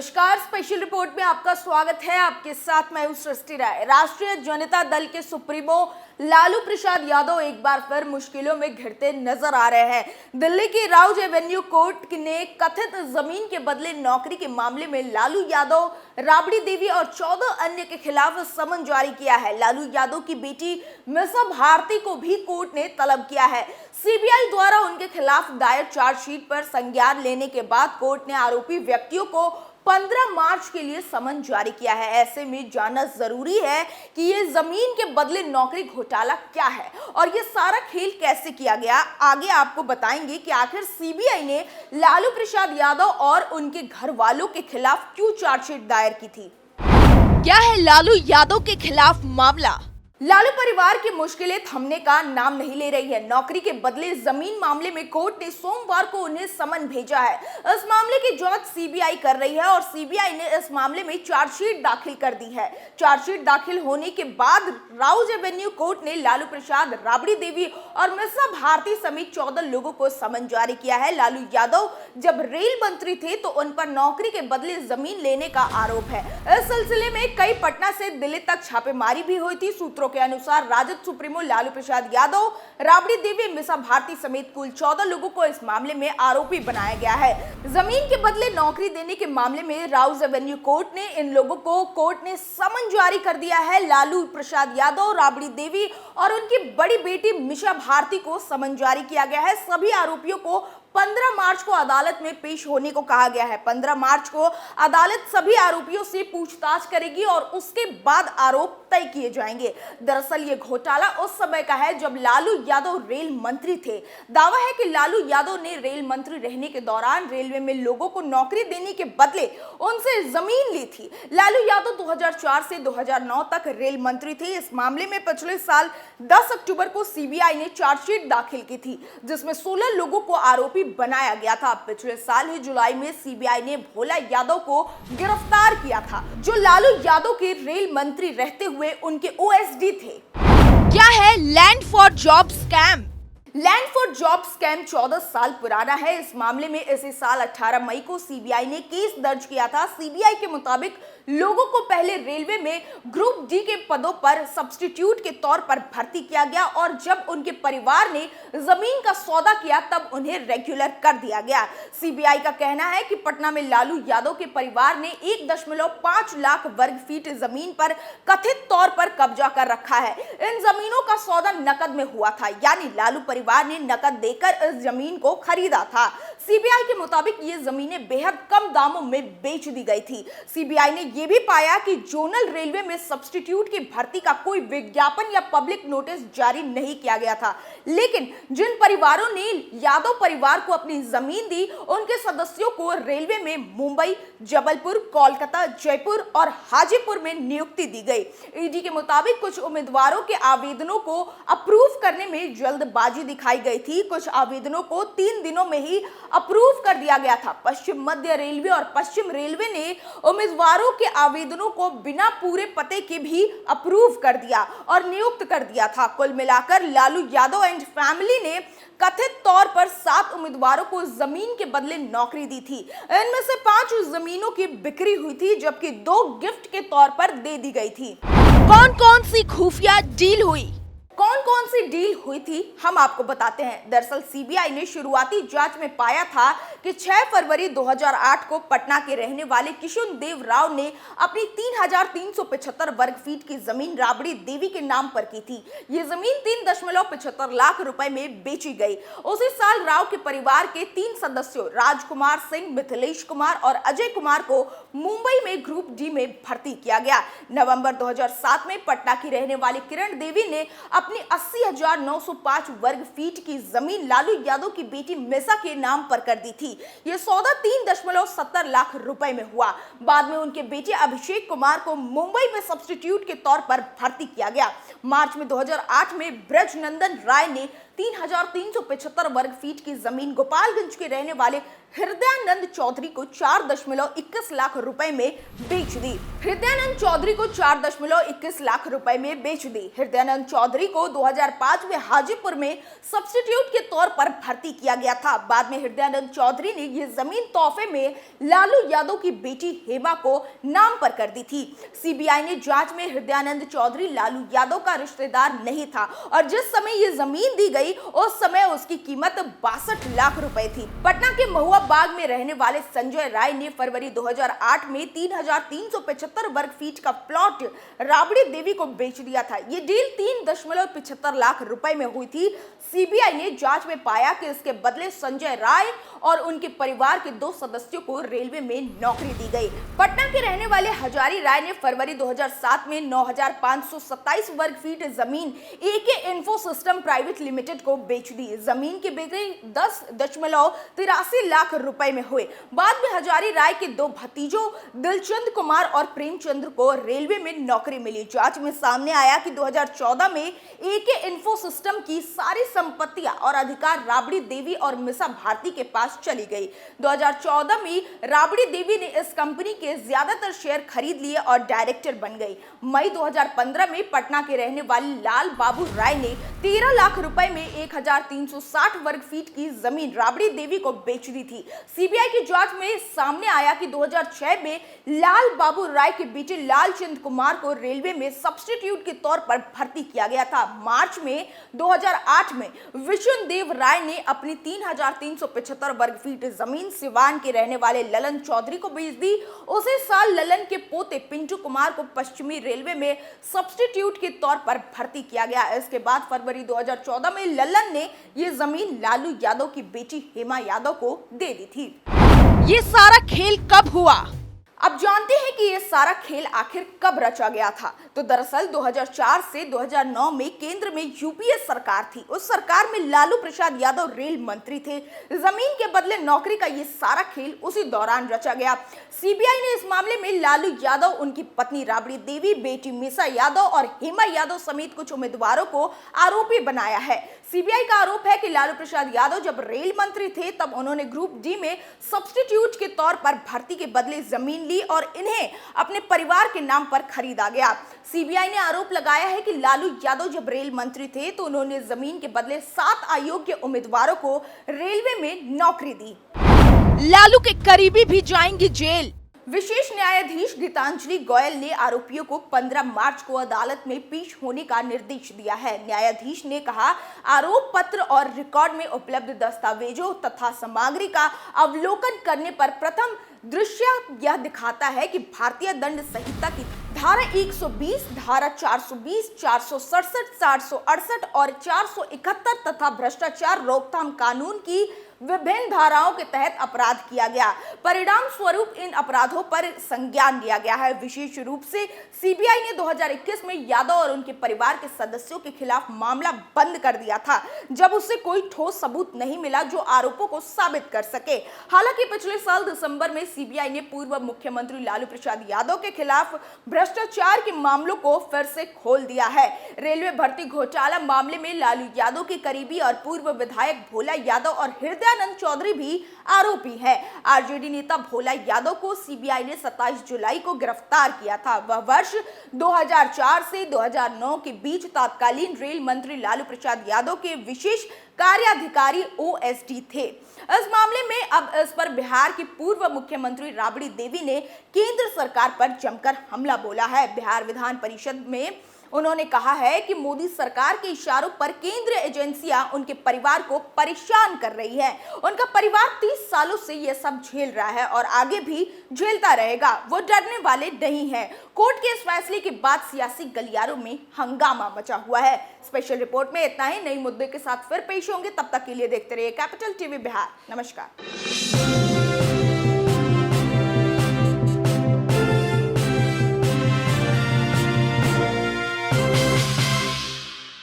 नमस्कार, special report में आपका स्वागत है। आपके साथ मैं हूं सृष्टि राय। राष्ट्रीय जनता दल के सुप्रीमो लालू प्रसाद यादव एक बार फिर मुश्किलों में घिरते नजर आ रहे हैं। दिल्ली की राउज एवेन्यू कोर्ट ने कथित जमीन के बदले नौकरी के मामले में लालू यादव, राबड़ी देवी और 14 अन्य के खिलाफ समन जारी किया है। लालू यादव की बेटी मिसा भारती को भी कोर्ट ने तलब किया है। सीबीआई द्वारा उनके खिलाफ दायर चार्जशीट पर संज्ञान लेने के बाद कोर्ट ने आरोपी व्यक्तियों को 15 मार्च के लिए समन जारी किया है। ऐसे में जानना जरूरी है कि ये जमीन के बदले नौकरी घोटाला क्या है और ये सारा खेल कैसे किया गया। आगे आपको बताएंगे कि आखिर सीबीआई ने लालू प्रसाद यादव और उनके घर वालों के खिलाफ क्यों चार्जशीट दायर की थी। क्या है लालू यादव के खिलाफ मामला? लालू परिवार की मुश्किलें थमने का नाम नहीं ले रही है। नौकरी के बदले जमीन मामले में कोर्ट ने सोमवार को उन्हें समन भेजा है। इस मामले की जांच सीबीआई कर रही है और सीबीआई ने इस मामले में चार्जशीट दाखिल कर दी है। चार्जशीट दाखिल होने के बाद राउज एवेन्यू कोर्ट ने लालू प्रसाद, राबड़ी देवी और मिसा भारती समेत 14 लोगों को समन जारी किया है। लालू यादव जब रेल मंत्री थे तो उन पर नौकरी के बदले जमीन लेने का आरोप है। इस सिलसिले में कई पटना से दिल्ली तक छापेमारी भी हुई थी। सूत्रों के अनुसार राजद सुप्रीमो लालू प्रसाद यादव, राबड़ी देवी, मिसा भारती समेत कुल 14 लोगों को इस मामले में आरोपी बनाया गया है। जमीन के बदले नौकरी देने के मामले में राउज एवेन्यू कोर्ट ने इन लोगों को कोर्ट ने समन जारी कर दिया है। लालू प्रसाद यादव, राबड़ी देवी और उनकी बड़ी बेटी मिसा भारती को समन जारी किया गया है। सभी आरोपियों को 15 मार्च को अदालत में पेश होने को कहा गया है। 15 मार्च को अदालत सभी आरोपियों से पूछताछ करेगी और उसके बाद आरोप तय किए जाएंगे। दरअसल ये घोटाला उस समय का है जब लालू यादव रेल मंत्री थे। दावा है कि लालू यादव ने रेल मंत्री रहने के दौरान रेलवे में लोगों को नौकरी देने के बदले उनसे जमीन ली थी। लालू यादव 2004 से 2009 तक रेल मंत्री थे। इस मामले में पिछले साल 10 अक्टूबर को सीबीआई ने चार्जशीट दाखिल की थी जिसमें 16 लोगों को आरोपी बनाया गया था। पिछले साल ही जुलाई में सीबीआई ने भोला यादव को गिरफ्तार किया था जो लालू यादव के रेल मंत्री रहते हुए उनके ओएसडी थे। क्या है land for job scam? Land for job scam 14 साल पुराना है। इस मामले में इसी साल 18 मई को सीबीआई ने केस दर्ज किया था। सीबीआई के मुताबिक लोगों को पहले रेलवे में ग्रुप डी के पदों पर सब्स्टिट्यूट के तौर पर भर्ती किया गया और जब उनके परिवार ने जमीन का सौदा किया तब उन्हें रेगुलर कर दिया गया। सीबीआई का कहना है कि पटना में लालू यादव के परिवार ने 1.5 लाख वर्ग फीट जमीन पर कथित तौर पर कब्जा कर रखा है। इन जमीनों का सौदा नकद में हुआ था, यानी लालू परिवार ने नकद देकर इस जमीन को खरीदा था। सीबीआई के मुताबिक ये जमीनें बेहद कम दामों में बेच दी गई थी। सीबीआई ने यह भी पाया कि जोनल रेलवे में सब्स्टिट्यूट की भर्ती का कोई विज्ञापन या पब्लिक नोटिस जारी नहीं किया गया था, लेकिन जिन परिवारों ने यादव परिवार को अपनी जमीन दी उनके सदस्यों को रेलवे में मुंबई, जबलपुर, कोलकाता, जयपुर और हाजीपुर में नियुक्ति दी गई। ईडी के मुताबिक कुछ उम्मीदवारों के आवेदनों को अप्रूव करने में जल्दबाजी दिखाई गई थी। कुछ आवेदनों को 3 दिनों में ही अप्रूव कर दिया गया था। पश्चिम मध्य रेलवे और पश्चिम रेलवे ने उम्मीदवारों के आवेदनों को बिना पूरे पते के भी अप्रूव कर दिया और नियुक्त कर दिया था। कुल मिलाकर लालू यादव एंड फैमिली ने कथित तौर पर 7 उम्मीदवारों को जमीन के बदले नौकरी दी थी। इनमें से 5 जमीनों की बिक्री हुई थी जबकि 2 गिफ्ट के तौर पर दे दी गई थी। कौन कौन सी खुफिया डील हुई? कौन कौन सी डील हुई थी हम आपको बताते हैं। दरअसल सीबीआई ने शुरुआती जांच में पाया था कि 6 फरवरी 2008 को पटना के रहने वाले किशुन देव राव ने अपनी 3,375 वर्ग फीट की जमीन राबड़ी देवी के नाम पर की थी। ये जमीन 3.75 लाख रुपए में बेची गई। उसी साल राव के परिवार के 3 सदस्यों राजकुमार सिंह, मिथिलेश कुमार और अजय कुमार को मुंबई में ग्रुप डी में भर्ती किया गया। नवंबर 2007 में पटना की रहने वाली किरण देवी ने अपनी 80,905 वर्ग फीट की जमीन लालू यादव की बेटी मिसा के नाम पर कर दी थी। यह सौदा 3.70 लाख रुपए में हुआ। बाद में उनके बेटे अभिषेक कुमार को मुंबई में सब्स्टिट्यूट के तौर पर भर्ती किया गया। मार्च में 2008 में ब्रजनंदन राय ने 3,375 वर्ग फीट की जमीन गोपालगंज के रहने वाले हृदयानंद चौधरी को 4.21 लाख रुपए में बेच दी। हृदयानंद चौधरी को 4.21 लाख रुपए में बेच दी। हृदयानंद चौधरी को 2005 में हाजीपुर में सब्स्टिट्यूट के तौर पर भर्ती किया गया था। बाद में हृदयानंद चौधरी ने यह जमीन तोहफे में लालू यादव की बेटी हेमा को नाम पर कर दी थी। सीबीआई ने जांच में हृदयानंद चौधरी लालू यादव का रिश्तेदार नहीं था और जिस समय ये जमीन दी गई उस समय उसकी कीमत 62 लाख रुपए थी। पटना के महुआ बाग में रहने वाले संजय राय ने फरवरी 2008 में 3,375 वर्ग फीट का प्लॉट राबड़ी देवी को बेच दिया था। ये डील 3.75 लाख रुपए में हुई थी। सीबीआई ने जांच में पाया कि इसके बदले संजय राय और उनके परिवार के 2 सदस्यों को रेलवे में नौकरी दी गई। पटना के रहने वाले हजारी राय ने फरवरी 2007 में 9,527 वर्ग फीट जमीन एके इन्फो सिस्टम प्राइवेट लिमिटेड को बेच दी। जमीन की बिक्री 10.83 लाख रुपए में हुए। बाद में हजारी राय के 2 भतीजों दिलचंद कुमार और प्रेमचंद्र को रेलवे में नौकरी मिली। जांच में सामने आया कि 2014 में एके इन्फो सिस्टम की सारी संपत्तियां और अधिकार राबड़ी देवी और मिसा भारती के पास चली गई। 2014 में राबड़ी देवी ने इस कंपनी के ज्यादातर शेयर खरीद लिए और डायरेक्टर बन गई। मई 2015 में पटना के रहने वाले लाल बाबू राय ने 13 लाख रुपए में 1,360 वर्ग फीट की जमीन राबड़ी देवी को बेच दी थी। सीबीआई की जांच में सामने आया कि 2006 में लाल बाबू राय के बेटे लालचंद कुमार को रेलवे में सब्स्टिट्यूट के तौर पर भर्ती किया गया था। मार्च में 2008 में विष्णु देव राय ने अपनी 3,375 वर्ग फीट जमीन सिवान के रहने वाले ललन चौधरी को बेच दी। उसी साल ललन के पोते पिंटू कुमार को पश्चिमी रेलवे में सब्स्टिट्यूट के तौर पर भर्ती किया गया। इसके बाद फरवरी 2014 में ललन ने यह जमीन लालू यादव की बेटी हेमा यादव को दे दी थी। ये सारा खेल कब हुआ? अब जानते हैं कि यह सारा खेल आखिर कब रचा गया था। तो दरअसल 2004 से 2009 में केंद्र में यूपीए सरकार थी। उस सरकार में लालू प्रसाद यादव रेल मंत्री थे। जमीन के बदले नौकरी का ये सारा खेल उसी दौरान रचा गया। सीबीआई ने इस मामले में लालू यादव, उनकी पत्नी राबड़ी देवी, बेटी मिसा यादव और हेमा यादव समेत कुछ उम्मीदवारों को आरोपी बनाया है। सीबीआई का आरोप है कि लालू प्रसाद यादव जब रेल मंत्री थे तब उन्होंने ग्रुप डी में सब्स्टिट्यूट के तौर पर भर्ती के बदले जमीन ली और इन्हें अपने परिवार के नाम पर खरीदा गया। सीबीआई ने आरोप लगाया है कि लालू यादव जब रेल मंत्री थे तो उन्होंने जमीन के बदले 7 अयोग्य उम्मीदवारों को रेलवे में नौकरी दी। लालू के करीबी भी जाएंगे जेल। विशेष न्यायाधीश गीतांजलि गोयल ने आरोपियों को 15 मार्च को अदालत में पेश होने का निर्देश दिया है। न्यायाधीश ने कहा, आरोप पत्र और रिकॉर्ड में उपलब्ध दस्तावेजों तथा सामग्री का अवलोकन करने पर प्रथम दृश्य यह दिखाता है कि भारतीय दंड संहिता की धारा 120, धारा 420, 467, 468 और 471 तथा भ्रष्टाचार रोकथाम कानून की विभिन्न धाराओं के तहत अपराध किया गया। परिणाम स्वरूप इन अपराधों पर संज्ञान लिया गया है। विशेष रूप से सीबीआई ने 2021 में यादव और उनके परिवार के सदस्यों के खिलाफ मामला बंद कर दिया था जब उससे कोई ठोस सबूत नहीं मिला जो आरोपों को साबित कर सके। हालांकि पिछले साल दिसंबर में सीबीआई ने पूर्व मुख्यमंत्री लालू प्रसाद यादव के खिलाफ भ्रष्टाचार के मामलों को फिर से खोल दिया है। रेलवे भर्ती घोटाला मामले में लालू यादव के करीबी और पूर्व विधायक भोला यादव और हृदयानंद चौधरी भी आरोपी है। आरजेडी नेता भोला यादव को सीबीआई ने 27 जुलाई को गिरफ्तार किया था। वह वर्ष 2004 से 2009 के बीच तत्कालीन रेल मंत्री लालू प्रसाद यादव के विशेष कार्याधिकारी ओएसडी थे। इस मामले में अब इस पर बिहार की पूर्व मुख्यमंत्री राबड़ी देवी ने केंद्र सरकार पर जमकर हमला बोला है। बिहार विधान परिषद में उन्होंने कहा है कि मोदी सरकार के इशारों पर केंद्रीय एजेंसियां उनके परिवार को परेशान कर रही है। उनका परिवार 30 सालों से यह सब झेल रहा है और आगे भी झेलता रहेगा। वो डरने वाले नहीं है। कोर्ट के इस फैसले के बाद सियासी गलियारों में हंगामा मचा हुआ है। स्पेशल रिपोर्ट में इतना ही। नई मुद्दे के साथ फिर पेश होंगे। तब तक के लिए देखते रहिए कैपिटल टीवी बिहार। नमस्कार।